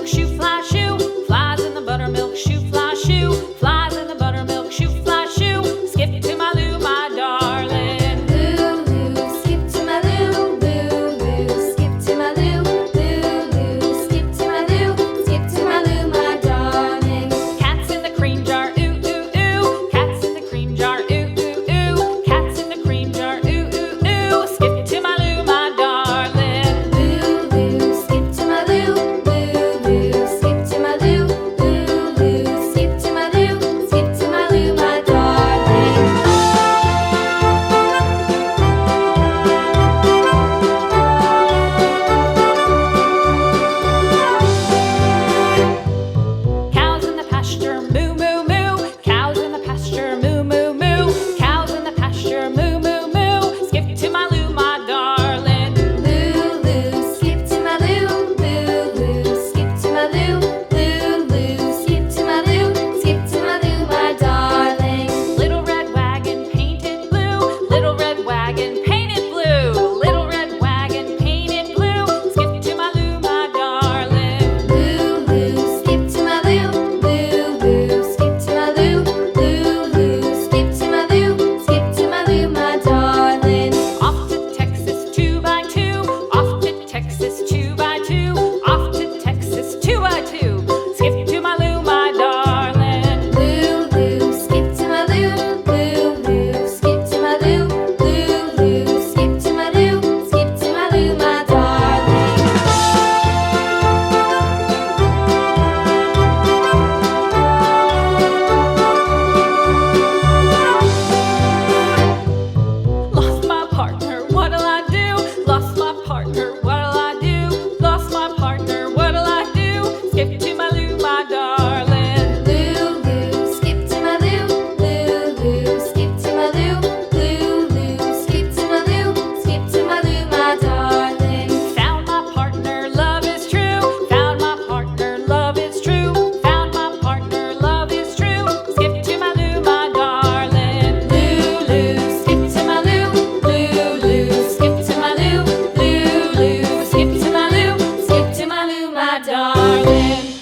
buttermilk shoe, fly shoe. Flies in the buttermilk shoe, fly shoe. Flies in the buttermilk shoe, fly shoe. Skip to my Lou, my darling. Lulu, skip to my Lou, Lulu, skip to my Lou, Lulu, skip to my Lou, skip to my Lou, my darling. Cats in the cream jar, ooh, ooh, ooh. Cats in the cream jar, ooh, ooh, ooh. Cats in the cream jar, ooh, ooh, ooh. Skip to my Lou, my darling. Lulu, skip to my Lou, Lulu, skip to my Lou, Lulu, skip to my Lou, skip to my Lou, my darling. Cows in the pasture, moo, moo, moo. Cows in the pasture, moo, moo, moo. Cows in the pasture, moo, moo, moo. Skip to my Lou, my darling. Lulu, skip to my Lou, Lulu, skip to my Lou, Lulu, skip to my Lou, skip to my Lou, my darling. Little red wagon painted blue. Little red wagon painted blue. Little red wagon painted blue. Skip to my Lou, my darling. Lulu, skip to my Lou, Lulu, skip to my Lou, Lulu, skip to my Lou, skip to my Lou, my darling. Off to Texas 2x2. Off to Texas 2x2. Off to Texas 2x2. Skip to my Lou, my darling. Lulu, skip to my Lou, Lulu, skip to my Lou, Lulu, skip to my Lou, skip to my Lou, my darling. Lost my partner, what'll I do? Lost my partner, what'll I do? Lost my partner, what'll I do? Skip to my Lou, my darling. Lulu, skip to my Lou, Lulu, skip to my Lou, Lulu, skip to my Lou, skip to my Lou, my darling. Found my partner, love is true. Found my partner, love is true. Found my partner, love is true. Skip to my Lou, my darling. Lulu, skip to my Lou, Lulu, skip to my Lou, Lulu, skip to my Lou, skip to my Lou, my darling.